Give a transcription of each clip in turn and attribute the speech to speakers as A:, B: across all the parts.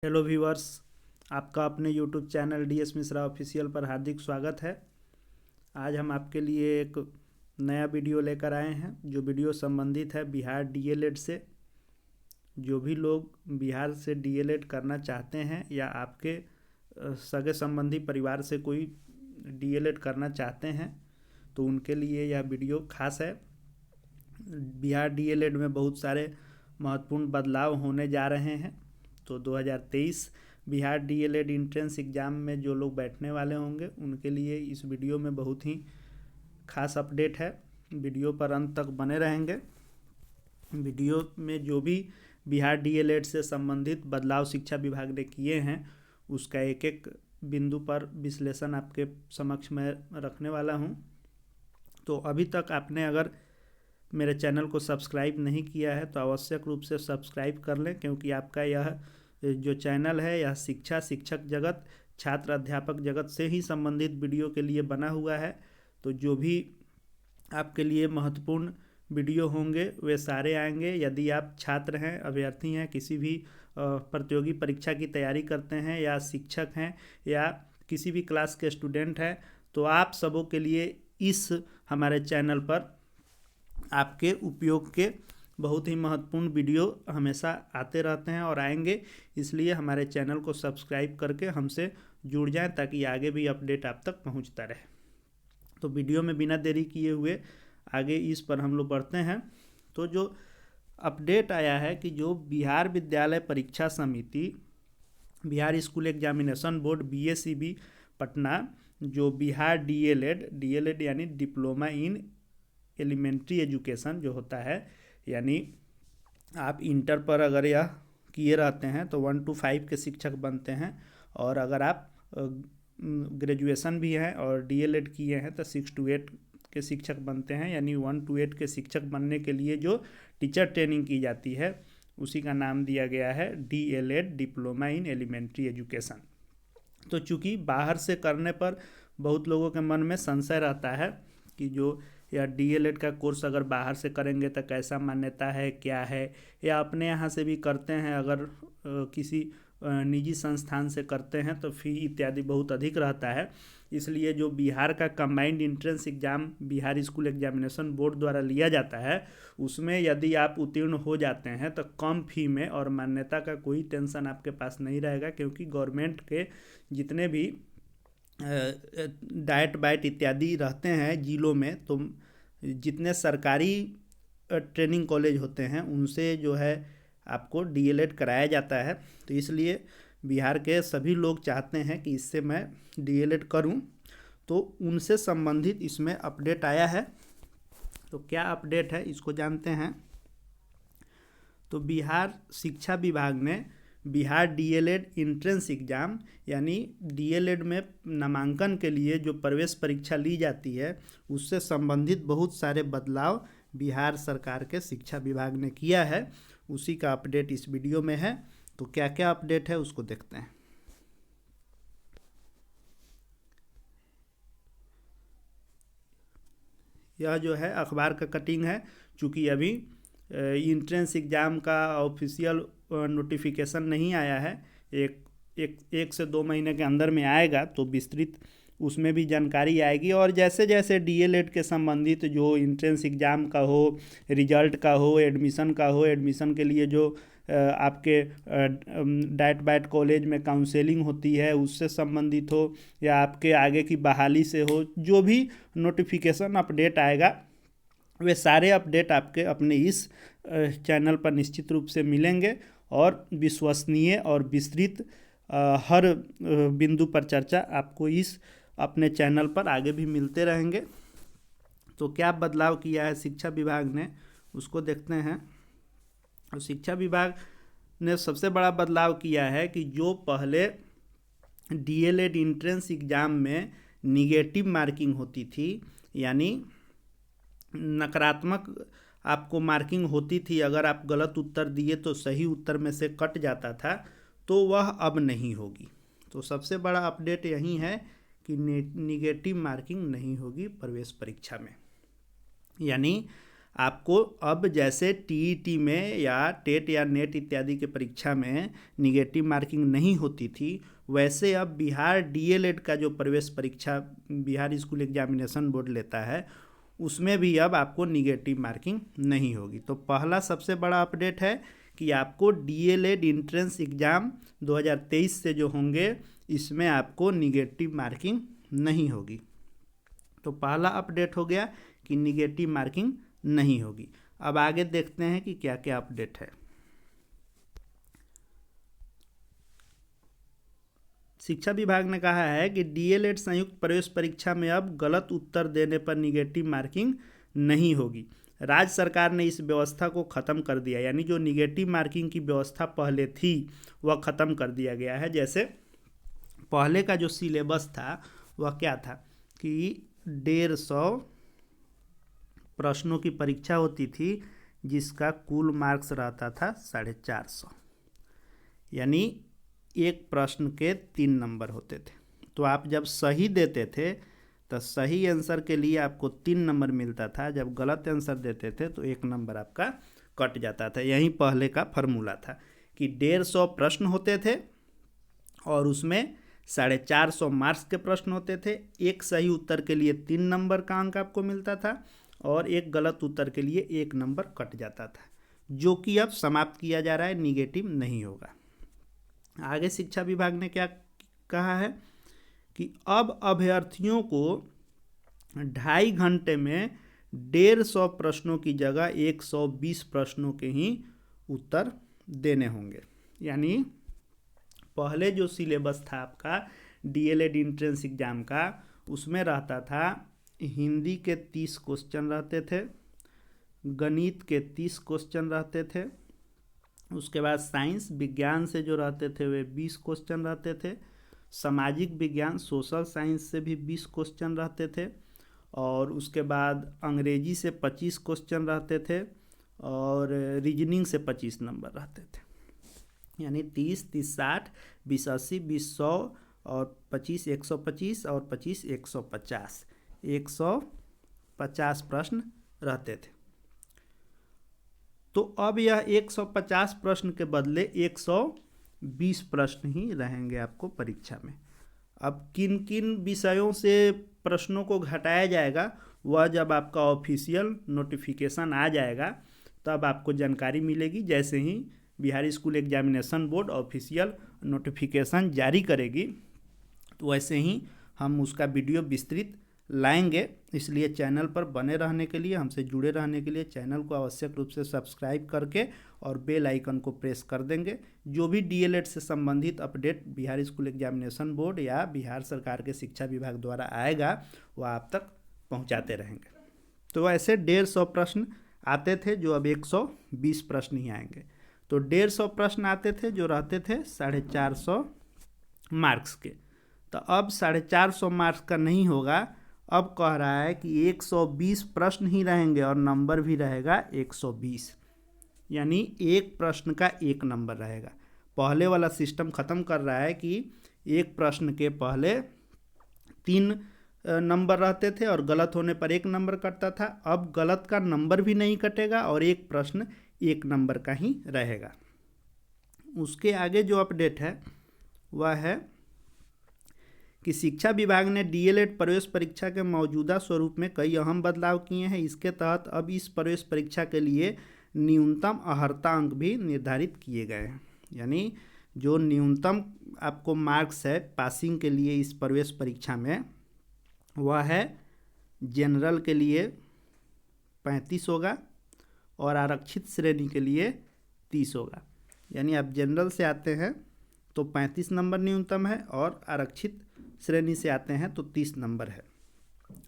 A: Hello viewers, आपका अपने YouTube channel DS Mishra official पर हार्दिक स्वागत है। आज हम आपके लिए एक नया वीडियो लेकर आए हैं जो वीडियो संबंधित है बिहार DLED से। जो भी लोग बिहार से DLED करना चाहते हैं या आपके सगे संबंधी परिवार से कोई DLED करना चाहते हैं तो उनके लिए यह वीडियो खास है। बिहार DLED में बहुत सारे महत्वपूर्ण बदलाव होने जा रहे हैं। तो 2023 बिहार DLED इंट्रेंस एग्ज़ाम में जो लोग बैठने वाले होंगे उनके लिए इस वीडियो में बहुत ही खास अपडेट है। वीडियो पर अंत तक बने रहेंगे। वीडियो में जो भी बिहार DLED से संबंधित बदलाव शिक्षा विभाग ने किए हैं उसका एक एक बिंदु पर विश्लेषण आपके समक्ष में रखने वाला हूं। तो अभी तक आपने अगर मेरे चैनल को सब्सक्राइब नहीं किया है तो आवश्यक रूप से सब्सक्राइब कर लें, क्योंकि आपका यह जो चैनल है यह शिक्षक जगत, छात्र अध्यापक जगत से ही संबंधित वीडियो के लिए बना हुआ है। तो जो भी आपके लिए महत्वपूर्ण वीडियो होंगे वे सारे आएंगे। यदि आप छात्र हैं, अभ्यर्थी हैं, किसी भी प्रतियोगी परीक्षा की तैयारी करते हैं या शिक्षक हैं या किसी भी क्लास के स्टूडेंट हैं, तो आप सबों के लिए इस हमारे चैनल पर आपके उपयोग के बहुत ही महत्वपूर्ण वीडियो हमेशा आते रहते हैं और आएंगे। इसलिए हमारे चैनल को सब्सक्राइब करके हमसे जुड़ जाएं ताकि आगे भी अपडेट आप तक पहुंचता रहे। तो वीडियो में बिना देरी किए हुए आगे इस पर हम लोग बढ़ते हैं। तो जो अपडेट आया है कि जो बिहार विद्यालय परीक्षा समिति, Bihar School Examination board BSEB Patna, जो बिहार DLED यानी डिप्लोमा इन एलिमेंट्री एजुकेशन जो होता है, यानी आप इंटर पर अगर यह किए रहते हैं तो 1 to 5 के शिक्षक बनते हैं, और अगर आप ग्रेजुएशन भी हैं और DLED किए हैं तो 6 to 8 के शिक्षक बनते हैं। यानी 1 to 8 के शिक्षक बनने के लिए जो टीचर ट्रेनिंग की जाती है उसी का नाम दिया गया है DLED, diploma in elementary education. तो चूँकि बाहर से करने पर बहुत लोगों के मन में संशय रहता है कि जो या DLED का कोर्स अगर बाहर से करेंगे तो कैसा मान्यता है, क्या है, या अपने यहाँ से भी करते हैं अगर किसी निजी संस्थान से करते हैं तो फी इत्यादि बहुत अधिक रहता है। इसलिए जो बिहार का combined entrance exam Bihar School Examination board द्वारा लिया जाता है उसमें यदि आप उत्तीर्ण हो जाते हैं तो कम फी में और मान्यता का कोई टेंशन आपके पास नहीं रहेगा, क्योंकि गवर्नमेंट के जितने भी डाइट बाइट इत्यादि रहते हैं जिलों में, तो जितने सरकारी ट्रेनिंग कॉलेज होते हैं उनसे जो है आपको DLED कराया जाता है। तो इसलिए बिहार के सभी लोग चाहते हैं कि इससे मैं DLED करूं, तो उनसे संबंधित इसमें अपडेट आया है। तो क्या अपडेट है इसको जानते हैं। तो बिहार शिक्षा विभाग ने बिहार DLED इंट्रेंस एग्ज़ाम यानी DLED में नामांकन के लिए जो प्रवेश परीक्षा ली जाती है उससे संबंधित बहुत सारे बदलाव बिहार सरकार के शिक्षा विभाग ने किया है। उसी का अपडेट इस वीडियो में है। तो क्या क्या अपडेट है उसको देखते हैं। यह जो है अखबार का कटिंग है। चूँकि अभी इंट्रेंस एग्ज़ाम का ऑफिशियल नोटिफिकेशन नहीं आया है, एक से 2 महीने के अंदर में आएगा तो विस्तृत उसमें भी जानकारी आएगी। और जैसे जैसे DLED के संबंधित जो इंट्रेंस एग्ज़ाम का हो, रिजल्ट का हो, एडमिशन का हो, एडमिशन के लिए जो आपके डाइट बाइट कॉलेज में काउंसलिंग होती है उससे संबंधित हो या आपके आगे की बहाली से हो, जो भी नोटिफिकेशन अपडेट आएगा वे सारे अपडेट आपके अपने इस चैनल पर निश्चित रूप से मिलेंगे और विश्वसनीय और विस्तृत हर बिंदु पर चर्चा आपको इस अपने चैनल पर आगे भी मिलते रहेंगे। तो क्या बदलाव किया है शिक्षा विभाग ने उसको देखते हैं। तो शिक्षा विभाग ने सबसे बड़ा बदलाव किया है कि जो पहले DLED इंट्रेंस एग्ज़ाम में निगेटिव मार्किंग होती थी, यानी नकारात्मक आपको मार्किंग होती थी, अगर आप गलत उत्तर दिए तो सही उत्तर में से कट जाता था, तो वह अब नहीं होगी। तो सबसे बड़ा अपडेट यही है कि निगेटिव मार्किंग नहीं होगी प्रवेश परीक्षा में। यानी आपको अब जैसे टीईटी में या टेट या नेट इत्यादि के परीक्षा में निगेटिव मार्किंग नहीं होती थी, वैसे अब बिहार डीएलएड का जो प्रवेश परीक्षा बिहार स्कूल एग्जामिनेशन बोर्ड लेता है, उसमें भी अब आपको निगेटिव मार्किंग नहीं होगी। तो पहला सबसे बड़ा अपडेट है कि आपको डीएलएड एंट्रेंस एग्ज़ाम 2023 से जो होंगे, इसमें आपको निगेटिव मार्किंग नहीं होगी। तो पहला अपडेट हो गया कि निगेटिव मार्किंग नहीं होगी। अब आगे देखते हैं कि क्या क्या अपडेट है। शिक्षा विभाग ने कहा है कि डीएलएड संयुक्त प्रवेश परीक्षा में अब गलत उत्तर देने पर निगेटिव मार्किंग नहीं होगी। राज्य सरकार ने इस व्यवस्था को ख़त्म कर दिया, यानी जो निगेटिव मार्किंग की व्यवस्था पहले थी वह ख़त्म कर दिया गया है। जैसे पहले का जो सिलेबस था वह क्या था कि 150 प्रश्नों की परीक्षा होती थी, जिसका कुल मार्क्स रहता था 450, यानी एक प्रश्न के 3 नंबर होते थे। तो आप जब सही देते थे तो सही आंसर के लिए आपको 3 नंबर मिलता था, जब गलत आंसर देते थे तो 1 नंबर आपका कट जाता था। यही पहले का फॉर्मूला था कि 150 प्रश्न होते थे और उसमें 450 मार्क्स के प्रश्न होते थे। एक सही उत्तर के लिए 3 नंबर का अंक आपको मिलता था और एक गलत उत्तर के लिए 1 नंबर कट जाता था, जो कि अब समाप्त किया जा रहा है, निगेटिव नहीं होगा। आगे शिक्षा विभाग ने क्या कहा है कि अब अभ्यर्थियों को 2.5 घंटे में 150 प्रश्नों की जगह 120 प्रश्नों के ही उत्तर देने होंगे। यानी पहले जो सिलेबस था आपका डीएलएड एंट्रेंस एग्ज़ाम का, उसमें रहता था हिंदी के 30 क्वेश्चन रहते थे, गणित के 30 क्वेश्चन रहते थे, उसके बाद साइंस विज्ञान से जो रहते थे वे 20 क्वेश्चन रहते थे, सामाजिक विज्ञान सोशल साइंस से भी 20 क्वेश्चन रहते थे, और उसके बाद अंग्रेजी से 25 क्वेश्चन रहते थे, और रीजनिंग से 25 नंबर रहते थे। यानी 30, 30, 60, 20, 80, 20, 100 और 25, 125 और 25, 150, 150 प्रश्न रहते थे। तो अब यह 150 प्रश्न के बदले 120 प्रश्न ही रहेंगे आपको परीक्षा में। अब किन किन विषयों से प्रश्नों को घटाया जाएगा, वह जब आपका ऑफिशियल नोटिफिकेशन आ जाएगा तब आपको जानकारी मिलेगी। जैसे ही Bihar School Examination Board official notification जारी करेगी, तो वैसे ही हम उसका वीडियो विस्तृत लाएंगे। इसलिए चैनल पर बने रहने के लिए, हमसे जुड़े रहने के लिए चैनल को आवश्यक रूप से सब्सक्राइब करके और बेल आइकन को प्रेस कर देंगे। जो भी डीएलएड से संबंधित update Bihar School Examination board या बिहार सरकार के शिक्षा विभाग द्वारा आएगा, वह आप तक पहुंचाते रहेंगे। तो ऐसे 150 प्रश्न आते थे, जो अब 120 प्रश्न ही आएंगे। तो 150 प्रश्न आते थे जो रहते थे 450 मार्क्स के, तो अब 450 मार्क्स का नहीं होगा। अब कह रहा है कि 120 प्रश्न ही रहेंगे और नंबर भी रहेगा 120, यानी एक प्रश्न का 1 नंबर रहेगा। पहले वाला सिस्टम ख़त्म कर रहा है कि एक प्रश्न के पहले 3 नंबर रहते थे और गलत होने पर 1 नंबर कटता था। अब गलत का नंबर भी नहीं कटेगा और एक प्रश्न 1 नंबर का ही रहेगा। उसके आगे जो अपडेट है वह है कि शिक्षा विभाग ने डीएलएड प्रवेश परीक्षा के मौजूदा स्वरूप में कई अहम बदलाव किए हैं। इसके तहत अब इस प्रवेश परीक्षा के लिए न्यूनतम अर्हता अंक भी निर्धारित किए गए हैं। यानी जो न्यूनतम आपको मार्क्स है पासिंग के लिए इस प्रवेश परीक्षा में, वह है जनरल के लिए 35 होगा और आरक्षित श्रेणी के लिए 30 होगा। यानी आप जनरल से आते हैं तो 35 नंबर न्यूनतम है और आरक्षित श्रेणी से आते हैं तो 30 नंबर है।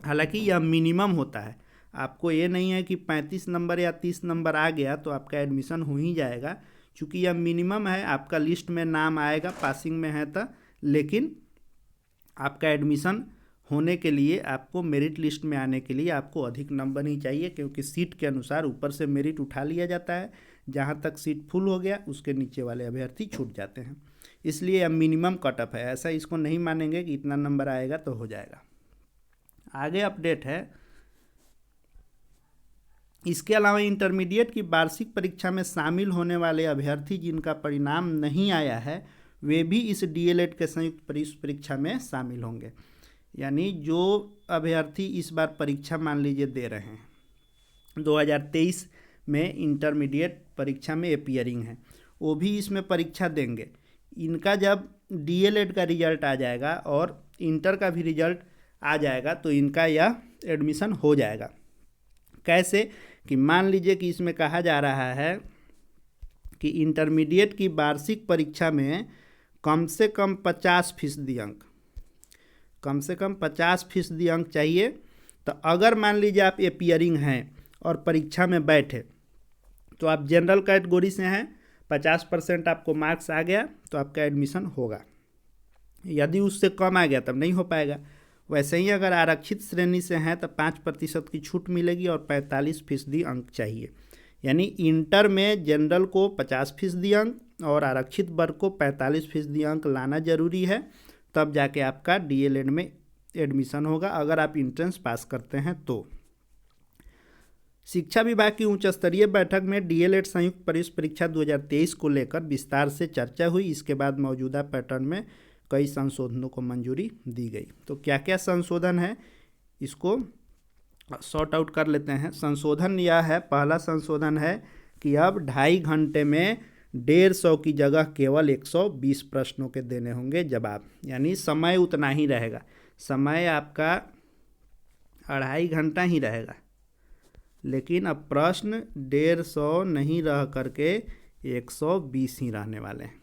A: हालांकि यह मिनिमम होता है, आपको ये नहीं है कि 35 नंबर या 30 नंबर आ गया तो आपका एडमिशन हो ही जाएगा। चूँकि यह मिनिमम है, आपका लिस्ट में नाम आएगा पासिंग में है तो, लेकिन आपका एडमिशन होने के लिए, आपको मेरिट लिस्ट में आने के लिए आपको अधिक नंबर ही चाहिए, क्योंकि सीट के अनुसार ऊपर से मेरिट उठा लिया जाता है। जहाँ तक सीट फुल हो गया उसके नीचे वाले अभ्यर्थी छूट जाते हैं। इसलिए अब मिनिमम कटअप है, ऐसा इसको नहीं मानेंगे कि इतना नंबर आएगा तो हो जाएगा। आगे अपडेट है इसके अलावा इंटरमीडिएट की वार्षिक परीक्षा में शामिल होने वाले अभ्यर्थी जिनका परिणाम नहीं आया है वे भी इस डीएलएड के संयुक्त प्रवेश परीक्षा में शामिल होंगे। यानी जो अभ्यर्थी इस बार परीक्षा मान लीजिए दे रहे हैं 2023 में इंटरमीडिएट परीक्षा में अपीयरिंग है, वो भी इसमें परीक्षा देंगे। इनका जब डीएलएड का रिजल्ट आ जाएगा और इंटर का भी रिजल्ट आ जाएगा तो इनका यह एडमिशन हो जाएगा। कैसे कि मान लीजिए कि इसमें कहा जा रहा है कि इंटरमीडिएट की वार्षिक परीक्षा में कम से कम 50% अंक, कम से कम 50% अंक चाहिए। तो अगर मान लीजिए आप अपीयरिंग हैं और परीक्षा में बैठे तो आप जनरल कैटेगरी से हैं, 50% आपको मार्क्स आ गया तो आपका एडमिशन होगा। यदि उससे कम आ गया तब नहीं हो पाएगा। वैसे ही अगर आरक्षित श्रेणी से हैं तो 5% की छूट मिलेगी और 45% अंक चाहिए। यानी इंटर में जनरल को 50% अंक और आरक्षित वर्ग को 45% अंक लाना जरूरी है, तब जाके आपका डीएलएड में एडमिशन होगा अगर आप एंट्रेंस पास करते हैं तो। शिक्षा विभाग की उच्च स्तरीय बैठक में डीएलएड संयुक्त प्रवेश परीक्षा 2023 को लेकर विस्तार से चर्चा हुई। इसके बाद मौजूदा पैटर्न में कई संशोधनों को मंजूरी दी गई। तो क्या क्या संशोधन है इसको सॉर्ट आउट कर लेते हैं। संशोधन यह है, पहला संशोधन है कि अब 2.5 घंटे में 150 की जगह केवल 120 प्रश्नों के देने होंगे जवाब। यानी समय उतना ही रहेगा, समय आपका 2.5 घंटा ही रहेगा, लेकिन अब प्रश्न 150 नहीं रह करके 120 ही रहने वाले हैं।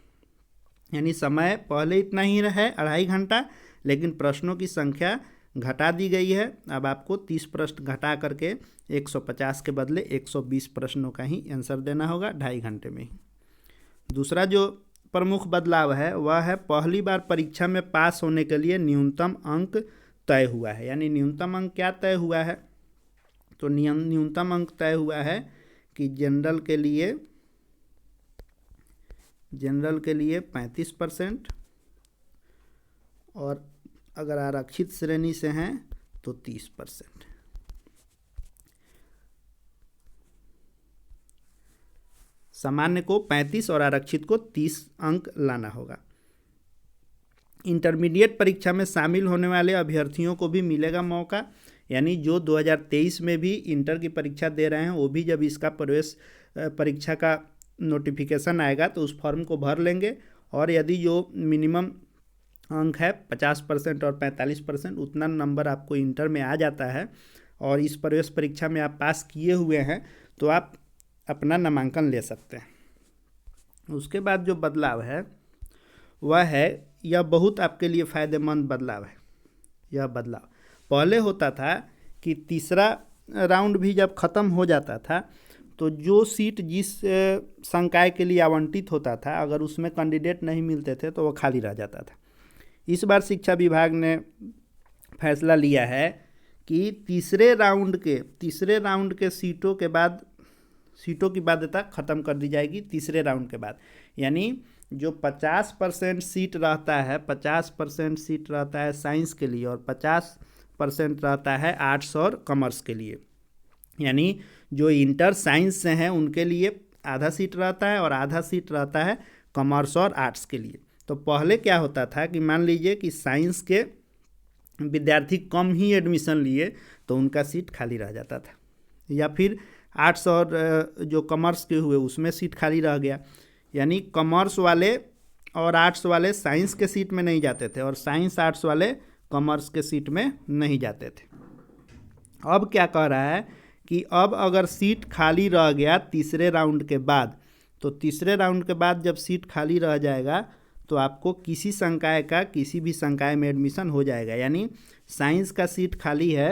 A: यानी समय पहले इतना ही है 2.5 घंटा, लेकिन प्रश्नों की संख्या घटा दी गई है। अब आपको 30 प्रश्न घटा करके 150 के बदले 120 प्रश्नों का ही आंसर देना होगा 2.5 घंटे में ही। दूसरा जो प्रमुख बदलाव है वह है पहली बार परीक्षा में पास होने के लिए न्यूनतम अंक तय हुआ है। यानी न्यूनतम अंक क्या तय हुआ है, तो न्यूनतम अंक तय हुआ है कि जनरल के लिए 35% और अगर आरक्षित श्रेणी से हैं तो 30%। सामान्य को 35 और आरक्षित को 30 अंक लाना होगा। इंटरमीडिएट परीक्षा में शामिल होने वाले अभ्यर्थियों को भी मिलेगा मौका। यानी जो 2023 में भी इंटर की परीक्षा दे रहे हैं वो भी जब इसका प्रवेश परीक्षा का नोटिफिकेशन आएगा तो उस फॉर्म को भर लेंगे, और यदि जो मिनिमम अंक है 50% और 45% उतना नंबर आपको इंटर में आ जाता है और इस प्रवेश परीक्षा में आप पास किए हुए हैं तो आप अपना नामांकन ले सकते हैं। उसके बाद जो बदलाव है वह है, यह बहुत आपके लिए फ़ायदेमंद बदलाव है। यह बदलाव पहले होता था कि तीसरा राउंड भी जब ख़त्म हो जाता था तो जो सीट जिस संकाय के लिए आवंटित होता था अगर उसमें कैंडिडेट नहीं मिलते थे तो वो खाली रह जाता था। इस बार शिक्षा विभाग ने फैसला लिया है कि तीसरे राउंड के सीटों की बाध्यता ख़त्म कर दी जाएगी तीसरे राउंड के बाद। यानी जो 50% सीट रहता है, 50% सीट रहता है साइंस के लिए और 50% रहता है आर्ट्स और कॉमर्स के लिए। यानी जो इंटर साइंस से हैं उनके लिए आधा सीट रहता है और आधा सीट रहता है कॉमर्स और आर्ट्स के लिए। तो पहले क्या होता था कि मान लीजिए कि साइंस के विद्यार्थी कम ही एडमिशन लिए तो उनका सीट खाली रह जाता था, या फिर आर्ट्स और जो कॉमर्स के हुए उसमें सीट खाली रह गया। यानी कॉमर्स वाले और आर्ट्स वाले साइंस के सीट में नहीं जाते थे और साइंस आर्ट्स वाले कॉमर्स के सीट में नहीं जाते थे। अब क्या कह रहा है कि अब अगर सीट खाली रह गया तीसरे राउंड के बाद, तो तीसरे राउंड के बाद जब सीट खाली रह जाएगा तो आपको किसी भी संकाय में एडमिशन हो जाएगा। यानी साइंस का सीट खाली है,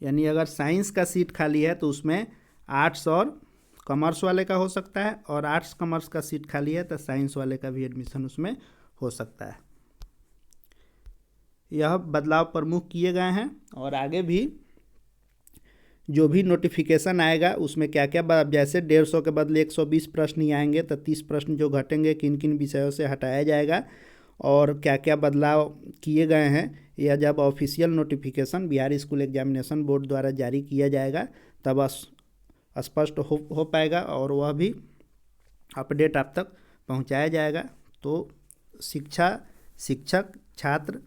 A: यानी अगर साइंस का सीट खाली है तो उसमें आर्ट्स और कॉमर्स वाले का हो सकता है, और आर्ट्स कॉमर्स का सीट खाली है तो साइंस वाले का भी एडमिशन उसमें हो सकता है। यह बदलाव प्रमुख किए गए हैं और आगे भी जो भी नोटिफिकेशन आएगा उसमें क्या क्या, जैसे 150 के बदले 120 प्रश्न ही आएंगे तो 30 प्रश्न जो घटेंगे किन किन विषयों से हटाया जाएगा और क्या क्या बदलाव किए गए हैं यह जब official notification Bihar School Examination board द्वारा जारी किया जाएगा तब स्पष्ट हो पाएगा और वह भी अपडेट आप तक पहुंचाया जाएगा। तो शिक्षक छात्र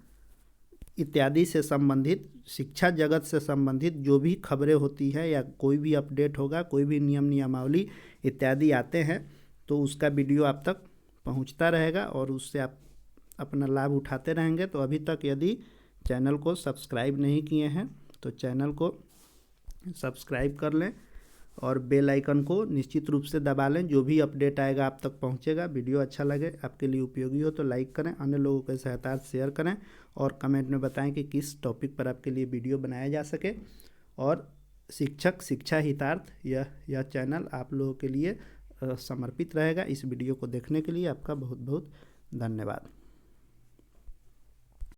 A: इत्यादि से संबंधित, शिक्षा जगत से संबंधित जो भी खबरें होती हैं या कोई भी अपडेट होगा, कोई भी नियमावली इत्यादि आते हैं तो उसका वीडियो आप तक पहुंचता रहेगा और उससे आप अपना लाभ उठाते रहेंगे। तो अभी तक यदि चैनल को सब्सक्राइब नहीं किए हैं तो चैनल को सब्सक्राइब कर लें और बेल आइकन को निश्चित रूप से दबा लें। जो भी अपडेट आएगा आप तक पहुंचेगा। वीडियो अच्छा लगे, आपके लिए उपयोगी हो तो लाइक करें, अन्य लोगों के सहायता शेयर करें और कमेंट में बताएं कि किस टॉपिक पर आपके लिए वीडियो बनाया जा सके। और शिक्षा हितार्थ यह चैनल आप लोगों के लिए समर्पित रहेगा। इस वीडियो को देखने के लिए आपका बहुत बहुत धन्यवाद।